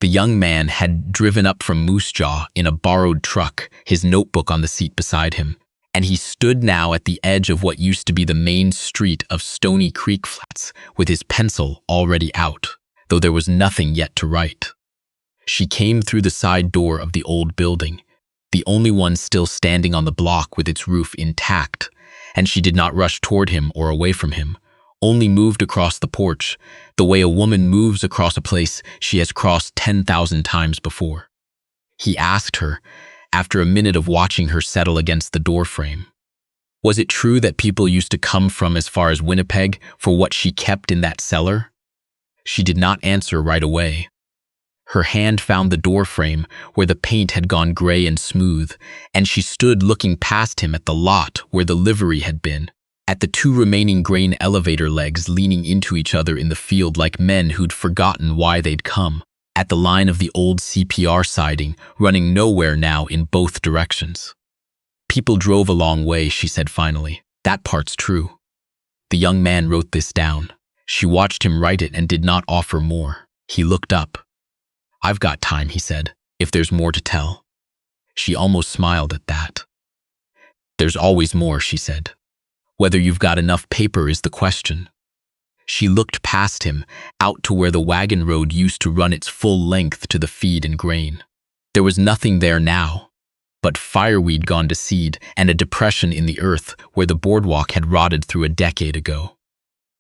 The young man had driven up from Moose Jaw in a borrowed truck, his notebook on the seat beside him, and he stood now at the edge of what used to be the main street of Stony Creek Flats with his pencil already out, though there was nothing yet to write. She came through the side door of the old building, the only one still standing on the block with its roof intact, and she did not rush toward him or away from him, only moved across the porch, the way a woman moves across a place she has crossed 10,000 times before. He asked her, after a minute of watching her settle against the doorframe, was it true that people used to come from as far as Winnipeg for what she kept in that cellar? She did not answer right away. Her hand found the doorframe where the paint had gone gray and smooth, and she stood looking past him at the lot where the livery had been, at the two remaining grain elevator legs leaning into each other in the field like men who'd forgotten why they'd come, at the line of the old CPR siding running nowhere now in both directions. People drove a long way, she said finally. That part's true. The young man wrote this down. She watched him write it and did not offer more. He looked up. I've got time, he said, if there's more to tell. She almost smiled at that. There's always more, she said. Whether you've got enough paper is the question. She looked past him, out to where the wagon road used to run its full length to the feed and grain. There was nothing there now, but fireweed gone to seed and a depression in the earth where the boardwalk had rotted through a decade ago.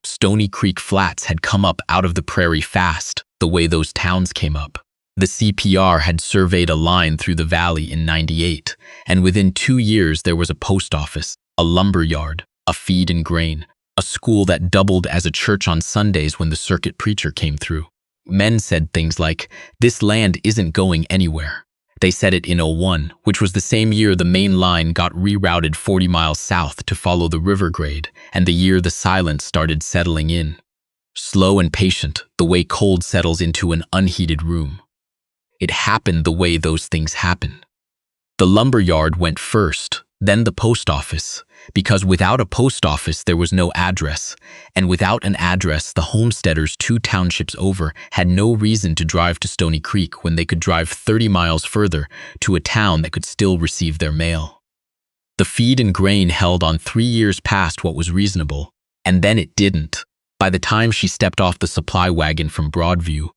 Stony Creek Flats had come up out of the prairie fast, the way those towns came up. The CPR had surveyed a line through the valley in '98, and within 2 years there was a post office, a lumber yard, a feed and grain, a school that doubled as a church on Sundays when the circuit preacher came through. Men said things like, "This land isn't going anywhere." They said it in '01, which was the same year the main line got rerouted 40 miles south to follow the river grade, and the year the silence started settling in. Slow and patient, the way cold settles into an unheated room. It happened the way those things happen. The lumber yard went first, then the post office, because without a post office there was no address, and without an address the homesteaders 2 townships over had no reason to drive to Stony Creek when they could drive 30 miles further to a town that could still receive their mail. The feed and grain held on 3 years past what was reasonable, and then it didn't. By the time she stepped off the supply wagon from Broadview,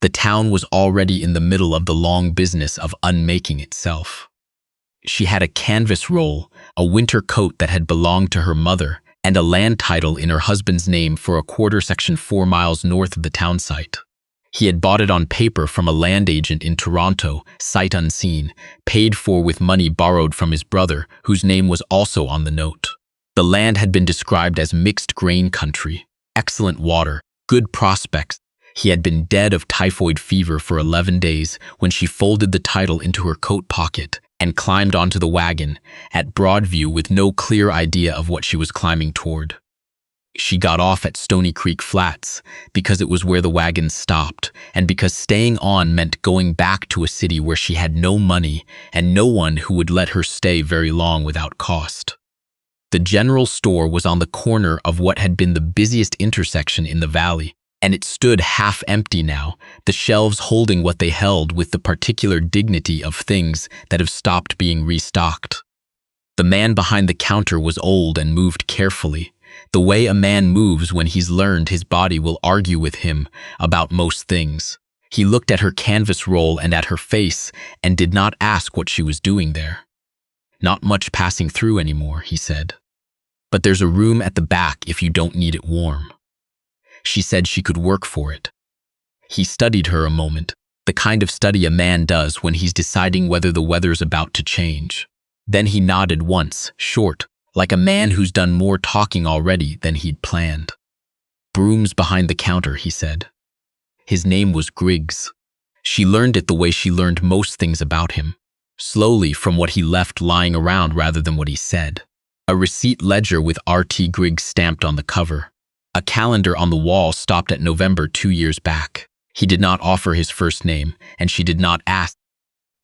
the town was already in the middle of the long business of unmaking itself. She had a canvas roll, a winter coat that had belonged to her mother, and a land title in her husband's name for a quarter section 4 miles north of the town site. He had bought it on paper from a land agent in Toronto, sight unseen, paid for with money borrowed from his brother, whose name was also on the note. The land had been described as mixed grain country, excellent water, good prospects. He had been dead of typhoid fever for 11 days when she folded the title into her coat pocket and climbed onto the wagon at Broadview with no clear idea of what she was climbing toward. She got off at Stony Creek Flats because it was where the wagon stopped, and because staying on meant going back to a city where she had no money and no one who would let her stay very long without cost. The general store was on the corner of what had been the busiest intersection in the valley, and it stood half empty now, the shelves holding what they held with the particular dignity of things that have stopped being restocked. The man behind the counter was old and moved carefully, the way a man moves when he's learned his body will argue with him about most things. He looked at her canvas roll and at her face and did not ask what she was doing there. "Not much passing through anymore," he said. "But there's a room at the back if you don't need it warm." She said she could work for it. He studied her a moment, the kind of study a man does when he's deciding whether the weather's about to change. Then he nodded once, short, like a man who's done more talking already than he'd planned. "Broom's behind the counter," he said. His name was Griggs. She learned it the way she learned most things about him, slowly from what he left lying around rather than what he said. A receipt ledger with R.T. Griggs stamped on the cover. A calendar on the wall stopped at November 2 years back. He did not offer his first name, and she did not ask.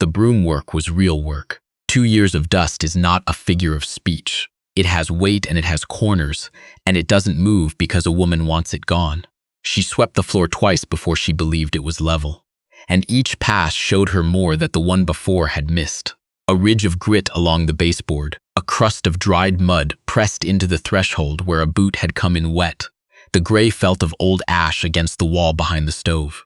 The broom work was real work. 2 years of dust is not a figure of speech. It has weight and it has corners, and it doesn't move because a woman wants it gone. She swept the floor twice before she believed it was level. and each pass showed her more that the one before had missed. A ridge of grit along the baseboard, a crust of dried mud pressed into the threshold where a boot had come in wet, the gray felt of old ash against the wall behind the stove.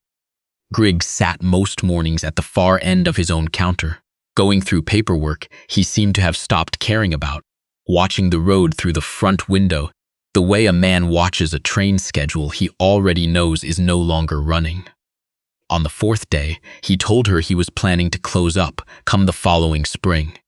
Griggs sat most mornings at the far end of his own counter. Going through paperwork he seemed to have stopped caring about, watching the road through the front window, the way a man watches a train schedule he already knows is no longer running. On the fourth day, he told her he was planning to close up come the following spring.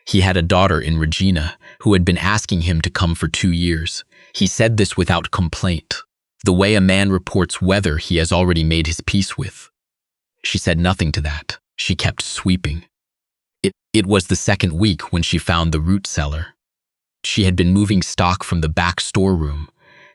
He had a daughter in Regina who had been asking him to come for 2 years. He said this without complaint, the way a man reports weather he has already made his peace with. She said nothing to that. She kept sweeping. It was the second week when she found the root cellar. She had been moving stock from the back storeroom,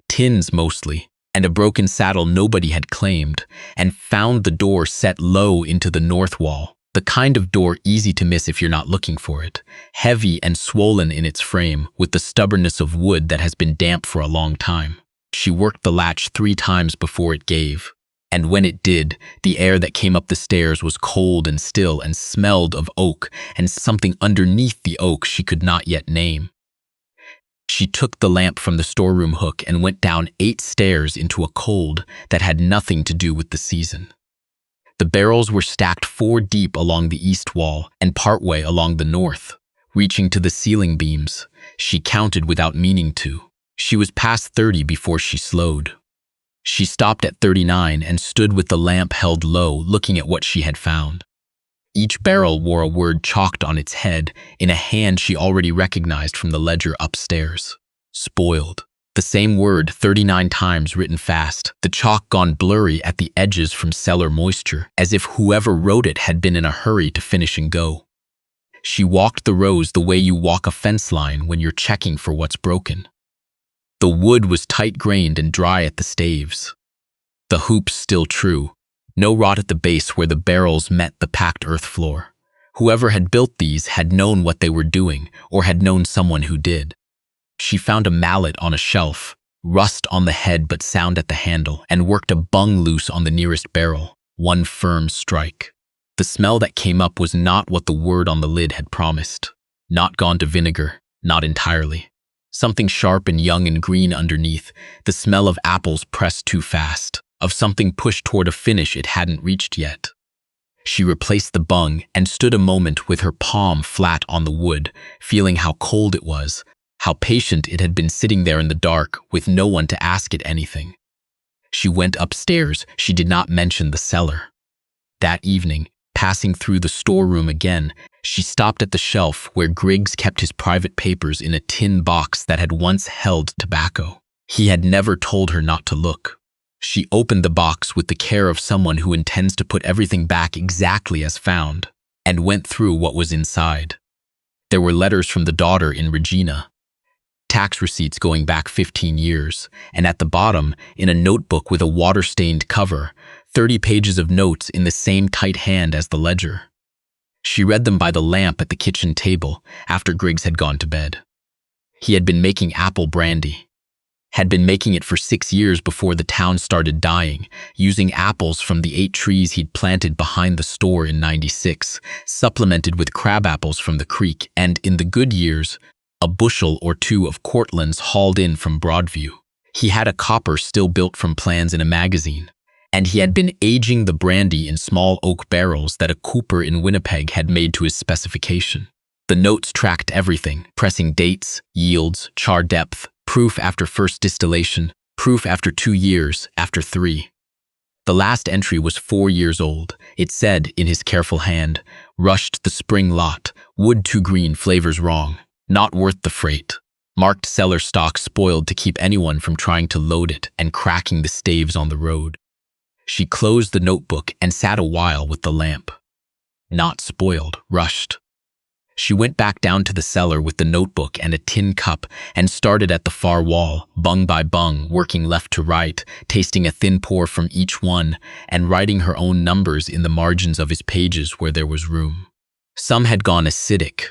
tins mostly, and a broken saddle nobody had claimed, and found the door set low into the north wall, the kind of door easy to miss if you're not looking for it, heavy and swollen in its frame with the stubbornness of wood that has been damp for a long time. She worked the latch 3 times before it gave, and when it did, the air that came up the stairs was cold and still and smelled of oak and something underneath the oak she could not yet name. She took the lamp from the storeroom hook and went down 8 stairs into a cold that had nothing to do with the season. The barrels were stacked 4 deep along the east wall and partway along the north, reaching to the ceiling beams. She counted without meaning to. She was past 30 before she slowed. She stopped at 39 and stood with the lamp held low, looking at what she had found. Each barrel wore a word chalked on its head in a hand she already recognized from the ledger upstairs. Spoiled. The same word 39 times written fast, the chalk gone blurry at the edges from cellar moisture, as if whoever wrote it had been in a hurry to finish and go. She walked the rows the way you walk a fence line when you're checking for what's broken. The wood was tight-grained and dry at the staves. The hoops still true. No rot at the base where the barrels met the packed earth floor. Whoever had built these had known what they were doing, or had known someone who did. She found a mallet on a shelf, rust on the head but sound at the handle, and worked a bung loose on the nearest barrel, one firm strike. The smell that came up was not what the word on the lid had promised. Not gone to vinegar, not entirely. Something sharp and young and green underneath, the smell of apples pressed too fast, of something pushed toward a finish it hadn't reached yet. She replaced the bung and stood a moment with her palm flat on the wood, feeling how cold it was, how patient it had been sitting there in the dark with no one to ask it anything. She went upstairs. She did not mention the cellar. That evening, passing through the storeroom again, she stopped at the shelf where Griggs kept his private papers in a tin box that had once held tobacco. He had never told her not to look. She opened the box with the care of someone who intends to put everything back exactly as found, and went through what was inside. There were letters from the daughter in Regina, tax receipts going back 15 years, and at the bottom, in a notebook with a water-stained cover, 30 pages of notes in the same tight hand as the ledger. She read them by the lamp at the kitchen table after Griggs had gone to bed. He had been making apple brandy. Had been making it for 6 years before the town started dying, using apples from the 8 trees he'd planted behind the store in '96, supplemented with crab apples from the creek, and in the good years, a bushel or 2 of Cortlands hauled in from Broadview. He had a copper still built from plans in a magazine, and he had been aging the brandy in small oak barrels that a cooper in Winnipeg had made to his specification. The notes tracked everything, pressing dates, yields, char depth, proof after first distillation, proof after 2 years, after 3. The last entry was 4 years old. It said, in his careful hand, rushed the spring lot, wood too green, flavors wrong, not worth the freight. Marked cellar stock spoiled to keep anyone from trying to load it and cracking the staves on the road. She closed the notebook and sat a while with the lamp. Not spoiled, rushed. She went back down to the cellar with the notebook and a tin cup and started at the far wall, bung by bung, working left to right, tasting a thin pour from each one and writing her own numbers in the margins of his pages where there was room. Some had gone acidic.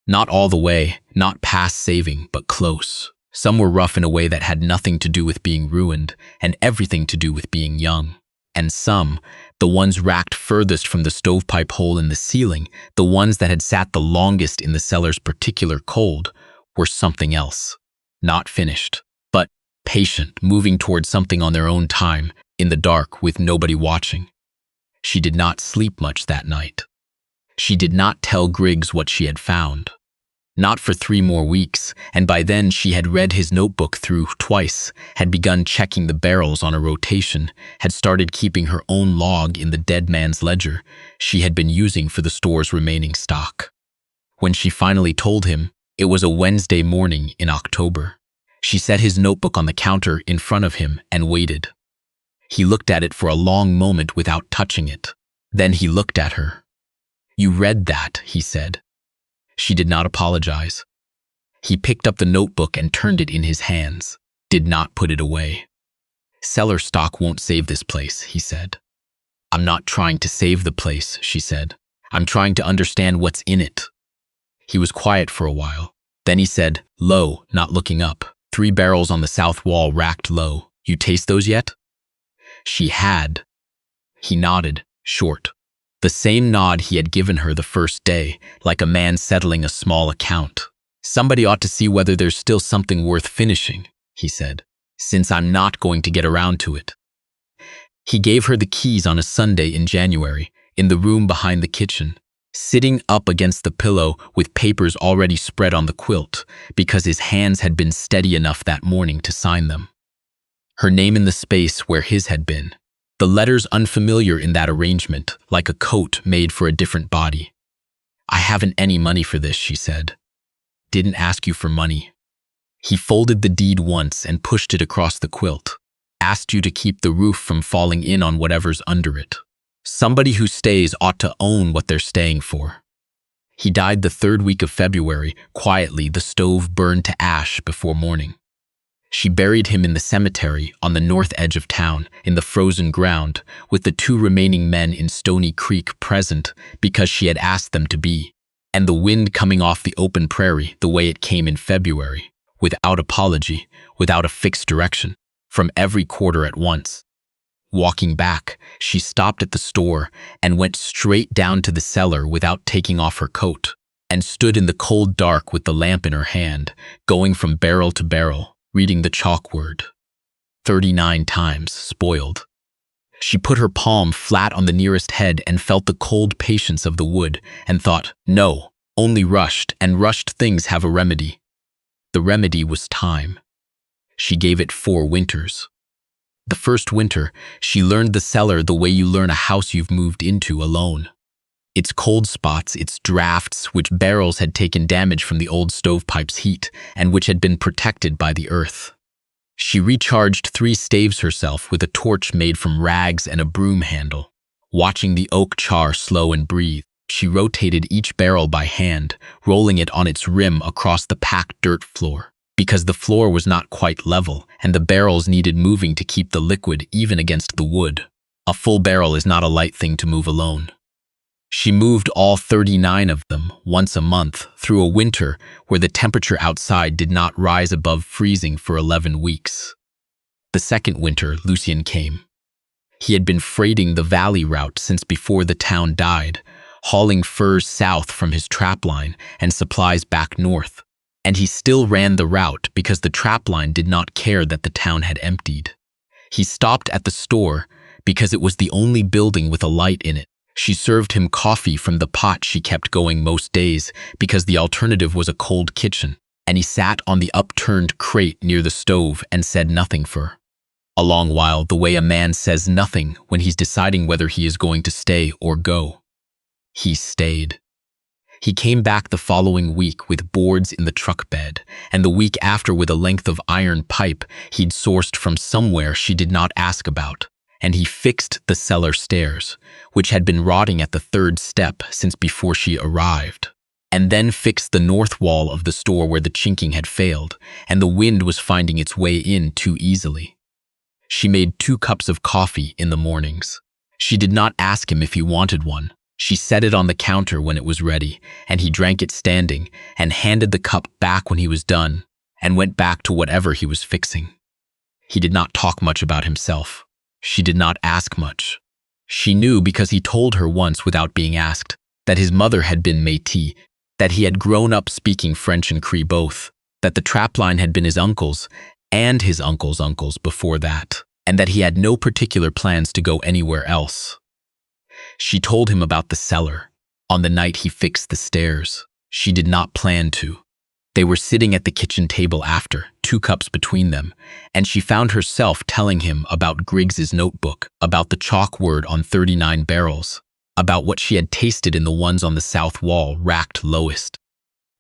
Not all the way, not past saving, but close. Some were rough in a way that had nothing to do with being ruined and everything to do with being young. And some, The ones racked furthest from the stovepipe hole in the ceiling, the ones that had sat the longest in the cellar's particular cold, were something else. Not finished, but patient, moving towards something on their own time, in the dark with nobody watching. She did not sleep much that night. She did not tell Griggs what she had found. Not for 3 more weeks, and by then she had read his notebook through twice, had begun checking the barrels on a rotation, had started keeping her own log in the dead man's ledger she had been using for the store's remaining stock. When she finally told him, it was a Wednesday morning in October. She set his notebook on the counter in front of him and waited. He looked at it for a long moment without touching it. Then he looked at her. "You read that," he said. She did not apologize. He picked up the notebook and turned it in his hands, did not put it away. "Cellar stock won't save this place," he said. "I'm not trying to save the place," she said. "I'm trying to understand what's in it." He was quiet for a while. Then he said, low, not looking up, 3 barrels on the south wall racked low. "You taste those yet?" She had. He nodded, short. The same nod he had given her the first day, like a man settling a small account. "Somebody ought to see whether there's still something worth finishing," he said, "since I'm not going to get around to it." He gave her the keys on a Sunday in January, in the room behind the kitchen, sitting up against the pillow with papers already spread on the quilt, because his hands had been steady enough that morning to sign them. Her name in the space where his had been. The letters unfamiliar in that arrangement, like a coat made for a different body. "I haven't any money for this," she said. "Didn't ask you for money." He folded the deed once and pushed it across the quilt. "Asked you to keep the roof from falling in on whatever's under it. Somebody who stays ought to own what they're staying for." He died the 3rd week of February. Quietly, the stove burned to ash before morning. She buried him in the cemetery on the north edge of town, in the frozen ground, with the 2 remaining men in Stony Creek present because she had asked them to be, and the wind coming off the open prairie the way it came in February, without apology, without a fixed direction, from every quarter at once. Walking back, she stopped at the store and went straight down to the cellar without taking off her coat, and stood in the cold dark with the lamp in her hand, going from barrel to barrel, reading the chalk word. 39 times, spoiled. She put her palm flat on the nearest head and felt the cold patience of the wood, and thought, no, only rushed, and rushed things have a remedy. The remedy was time. She gave it 4 winters. The first winter, she learned the cellar the way you learn a house you've moved into alone. Its cold spots, its drafts, which barrels had taken damage from the old stovepipe's heat, and which had been protected by the earth. She recharged 3 staves herself with a torch made from rags and a broom handle. Watching the oak char slow and breathe, she rotated each barrel by hand, rolling it on its rim across the packed dirt floor, because the floor was not quite level, and the barrels needed moving to keep the liquid even against the wood. A full barrel is not a light thing to move alone. She moved all 39 of them once a month through a winter where the temperature outside did not rise above freezing for 11 weeks. The second winter, Lucien came. He had been freighting the valley route since before the town died, hauling furs south from his trapline and supplies back north, and he still ran the route because the trapline did not care that the town had emptied. He stopped at the store because it was the only building with a light in it. She served him coffee from the pot she kept going most days because the alternative was a cold kitchen, and he sat on the upturned crate near the stove and said nothing for a long while, the way a man says nothing when he's deciding whether he is going to stay or go. He stayed. He came back the following week with boards in the truck bed, and the week after with a length of iron pipe he'd sourced from somewhere she did not ask about. And he fixed the cellar stairs, which had been rotting at the 3rd step since before she arrived, and then fixed the north wall of the store where the chinking had failed, and the wind was finding its way in too easily. She made 2 cups of coffee in the mornings. She did not ask him if he wanted one. She set it on the counter when it was ready, and he drank it standing, and handed the cup back when he was done, and went back to whatever he was fixing. He did not talk much about himself. She did not ask much. She knew because he told her once without being asked that his mother had been Métis, that he had grown up speaking French and Cree both, that the trapline had been his uncle's and his uncle's uncle's before that, and that he had no particular plans to go anywhere else. She told him about the cellar, on the night he fixed the stairs. She did not plan to. They were sitting at the kitchen table after, 2 cups between them, and she found herself telling him about Griggs's notebook, about the chalk word on 39 barrels, about what she had tasted in the ones on the south wall racked lowest.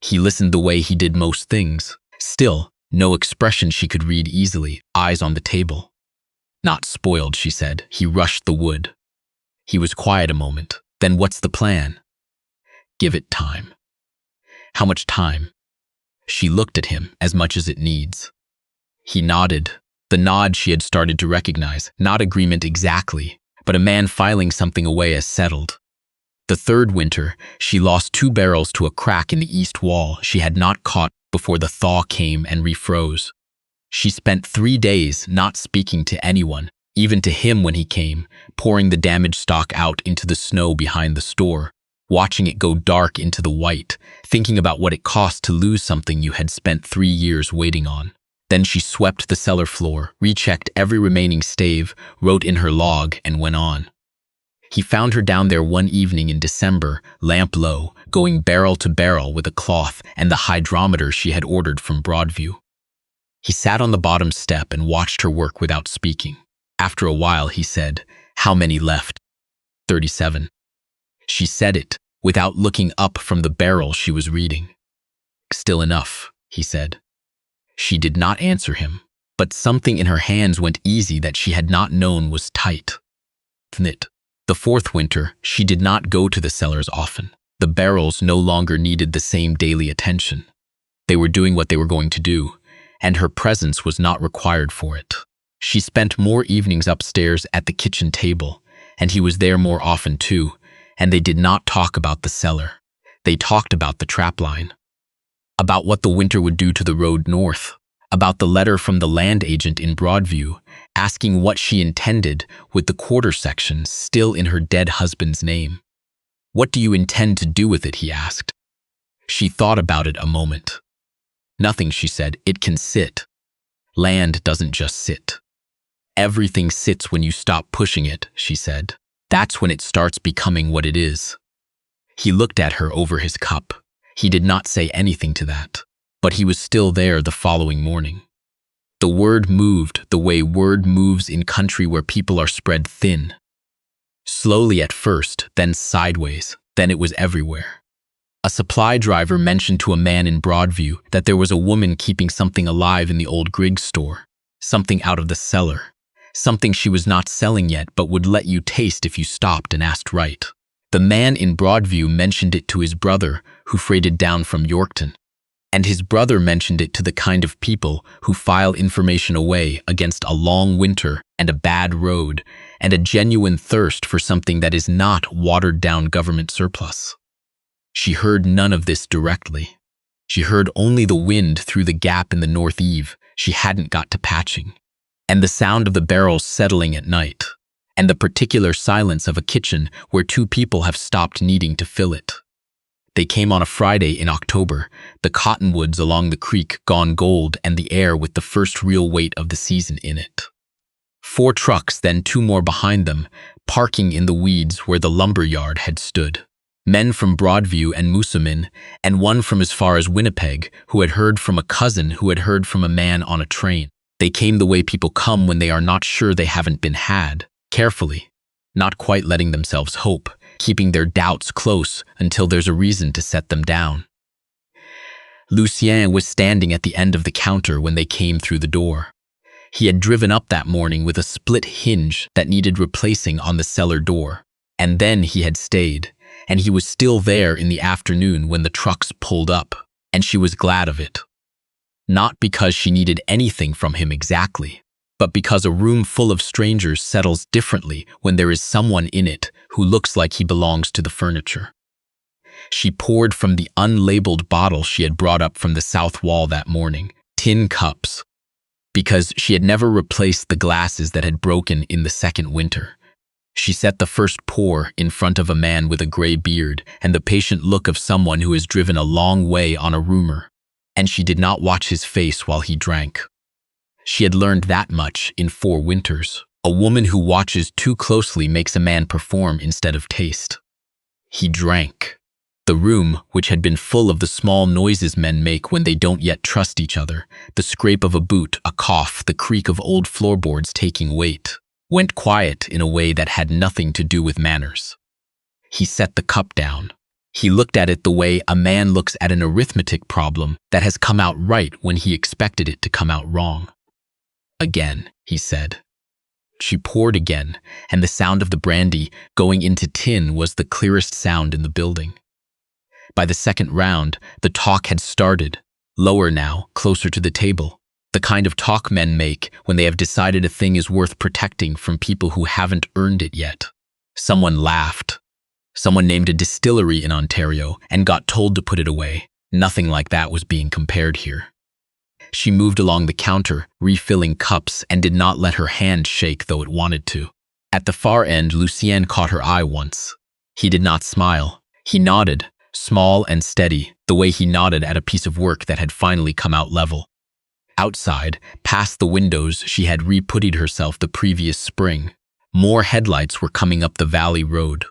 He listened the way he did most things. Still, no expression she could read easily, eyes on the table. Not spoiled, she said. He rushed the wood. He was quiet a moment. Then what's the plan? Give it time. How much time? She looked at him, as much as it needs. He nodded, the nod she had started to recognize, not agreement exactly, but a man filing something away as settled. The 3rd winter, she lost 2 barrels to a crack in the east wall she had not caught before the thaw came and refroze. She spent 3 days not speaking to anyone, even to him when he came, pouring the damaged stock out into the snow behind the store, watching it go dark into the white, thinking about what it cost to lose something you had spent 3 years waiting on. Then she swept the cellar floor, rechecked every remaining stave, wrote in her log, and went on. He found her down there one evening in December, lamp low, going barrel to barrel with a cloth and the hydrometer she had ordered from Broadview. He sat on the bottom step and watched her work without speaking. After a while, he said, "How many left?" 37. She said it, without looking up from the barrel she was reading. "Still enough," he said. She did not answer him, but something in her hands went easy that she had not known was tight. Knit. The 4th winter, she did not go to the cellars often. The barrels no longer needed the same daily attention. They were doing what they were going to do, and her presence was not required for it. She spent more evenings upstairs at the kitchen table, and he was there more often too, and they did not talk about the cellar. They talked about the trapline, about what the winter would do to the road north, about the letter from the land agent in Broadview, asking what she intended with the quarter section still in her dead husband's name. "What do you intend to do with it?" he asked. She thought about it a moment. "Nothing," she said. "It can sit. Land doesn't just sit. Everything sits when you stop pushing it," she said. "That's when it starts becoming what it is." He looked at her over his cup. He did not say anything to that, but he was still there the following morning. The word moved the way word moves in country where people are spread thin. Slowly at first, then sideways, then it was everywhere. A supply driver mentioned to a man in Broadview that there was a woman keeping something alive in the old Griggs store, something out of the cellar, something she was not selling yet but would let you taste if you stopped and asked right. The man in Broadview mentioned it to his brother, who freighted down from Yorkton, and his brother mentioned it to the kind of people who file information away against a long winter and a bad road and a genuine thirst for something that is not watered-down government surplus. She heard none of this directly. She heard only the wind through the gap in the north eave she hadn't got to patching, and the sound of the barrels settling at night, and the particular silence of a kitchen where 2 people have stopped needing to fill it. They came on a Friday in October, the cottonwoods along the creek gone gold and the air with the first real weight of the season in it. 4 trucks, then 2 more behind them, parking in the weeds where the lumber yard had stood. Men from Broadview and Moosomin, and one from as far as Winnipeg, who had heard from a cousin who had heard from a man on a train. They came the way people come when they are not sure they haven't been had, carefully, not quite letting themselves hope, keeping their doubts close until there's a reason to set them down. Lucien was standing at the end of the counter when they came through the door. He had driven up that morning with a split hinge that needed replacing on the cellar door, and then he had stayed, and he was still there in the afternoon when the trucks pulled up, and she was glad of it. Not because she needed anything from him exactly, but because a room full of strangers settles differently when there is someone in it who looks like he belongs to the furniture. She poured from the unlabeled bottle she had brought up from the south wall that morning, tin cups, because she had never replaced the glasses that had broken in the second winter. She set the first pour in front of a man with a gray beard and the patient look of someone who has driven a long way on a rumor, and she did not watch his face while he drank. She had learned that much in 4 winters. A woman who watches too closely makes a man perform instead of taste. He drank. The room, which had been full of the small noises men make when they don't yet trust each other, the scrape of a boot, a cough, the creak of old floorboards taking weight, went quiet in a way that had nothing to do with manners. He set the cup down. He looked at it the way a man looks at an arithmetic problem that has come out right when he expected it to come out wrong. Again, he said. She poured again, and the sound of the brandy going into tin was the clearest sound in the building. By the second round, the talk had started, lower now, closer to the table, the kind of talk men make when they have decided a thing is worth protecting from people who haven't earned it yet. Someone laughed. Someone named a distillery in Ontario and got told to put it away. Nothing like that was being compared here. She moved along the counter, refilling cups, and did not let her hand shake though it wanted to. At the far end, Lucien caught her eye once. He did not smile. He nodded, small and steady, the way he nodded at a piece of work that had finally come out level. Outside, past the windows she had re-puttied herself the previous spring, more headlights were coming up the valley road.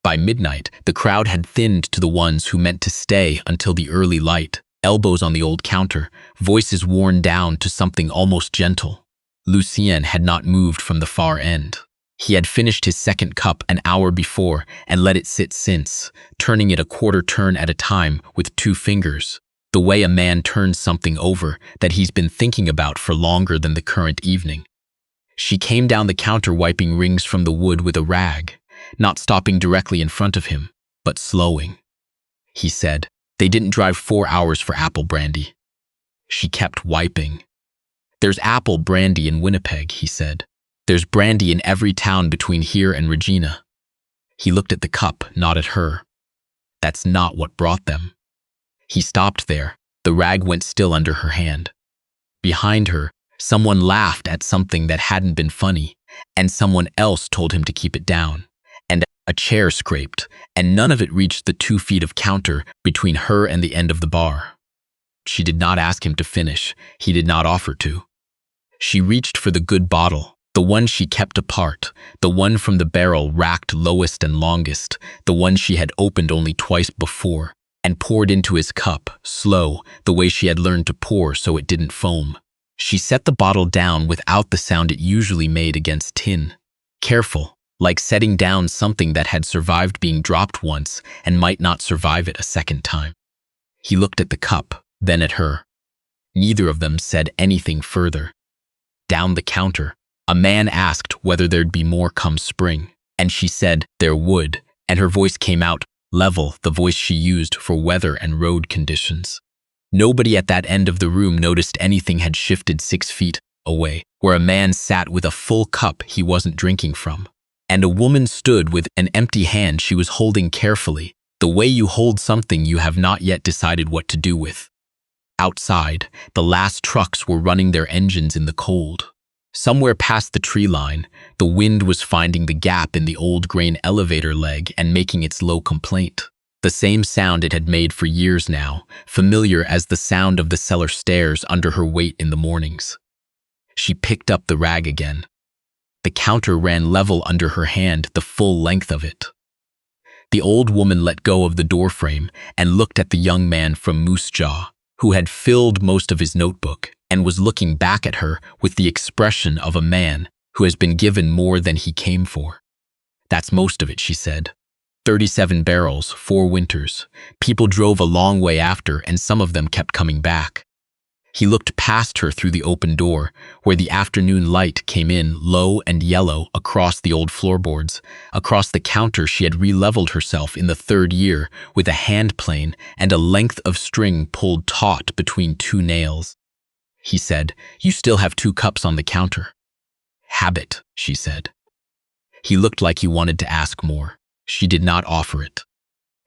By midnight, the crowd had thinned to the ones who meant to stay until the early light, elbows on the old counter, voices worn down to something almost gentle. Lucien had not moved from the far end. He had finished his second cup an hour before and let it sit since, turning it a quarter turn at a time with 2 fingers, the way a man turns something over that he's been thinking about for longer than the current evening. She came down the counter wiping rings from the wood with a rag, not stopping directly in front of him, but slowing. He said, "They didn't drive 4 hours for apple brandy." She kept wiping. "There's apple brandy in Winnipeg," he said. "There's brandy in every town between here and Regina." He looked at the cup, not at her. That's not what brought them. He stopped there. The rag went still under her hand. Behind her, someone laughed at something that hadn't been funny, and someone else told him to keep it down. And a chair scraped, and none of it reached the 2 feet of counter between her and the end of the bar. She did not ask him to finish. He did not offer to. She reached for the good bottle, the one she kept apart, the one from the barrel racked lowest and longest, the one she had opened only twice before, and poured into his cup, slow, the way she had learned to pour so it didn't foam. She set the bottle down without the sound it usually made against tin. Careful, like setting down something that had survived being dropped once and might not survive it a second time. He looked at the cup, then at her. Neither of them said anything further. Down the counter, a man asked whether there'd be more come spring, and she said there would, and her voice came out, level, the voice she used for weather and road conditions. Nobody at that end of the room noticed anything had shifted 6 feet away, where a man sat with a full cup he wasn't drinking from, and a woman stood with an empty hand she was holding carefully, the way you hold something you have not yet decided what to do with. Outside, the last trucks were running their engines in the cold. Somewhere past the tree line, the wind was finding the gap in the old grain elevator leg and making its low complaint. The same sound it had made for years now, familiar as the sound of the cellar stairs under her weight in the mornings. She picked up the rag again. The counter ran level under her hand, the full length of it. The old woman let go of the doorframe and looked at the young man from Moose Jaw, who had filled most of his notebook and was looking back at her with the expression of a man who has been given more than he came for. "That's most of it," she said. 37 barrels, 4 winters. People drove a long way after, and some of them kept coming back. He looked past her through the open door, where the afternoon light came in low and yellow across the old floorboards. Across the counter she had re-leveled herself in the 3rd year with a hand plane and a length of string pulled taut between 2 nails. He said, "You still have 2 cups on the counter." "Habit," she said. He looked like he wanted to ask more. She did not offer it.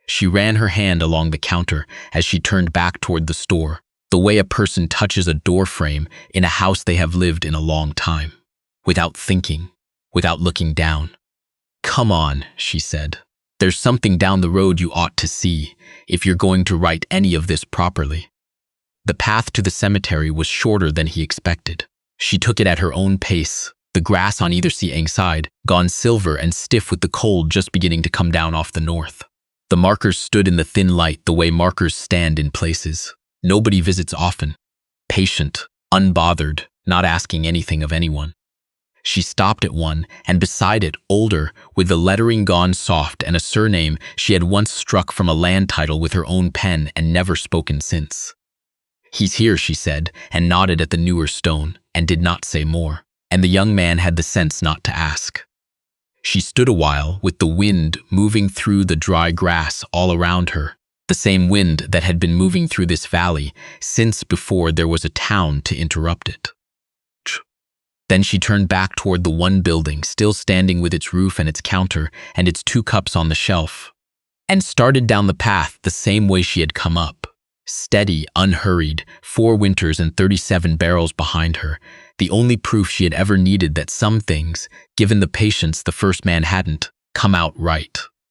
She ran her hand along the counter as she turned back toward the store, the way a person touches a door frame in a house they have lived in a long time, without thinking, without looking down. Come on, she said. There's something down the road you ought to see, if you're going to write any of this properly. The path to the cemetery was shorter than he expected. She took it at her own pace, the grass on either side gone silver and stiff with the cold just beginning to come down off the north. The markers stood in the thin light the way markers stand in places. Nobody visits often. Patient, unbothered, not asking anything of anyone. She stopped at one, and beside it, older, with the lettering gone soft and a surname she had once struck from a land title with her own pen and never spoken since. He's here, she said, and nodded at the newer stone, and did not say more, and the young man had the sense not to ask. She stood a while, with the wind moving through the dry grass all around her, the same wind that had been moving through this valley since before there was a town to interrupt it. Then she turned back toward the one building, still standing with its roof and its counter and its 2 cups on the shelf, and started down the path the same way she had come up. Steady, unhurried, 4 winters and 37 barrels behind her, the only proof she had ever needed that some things, given the patience the first man hadn't, come out right.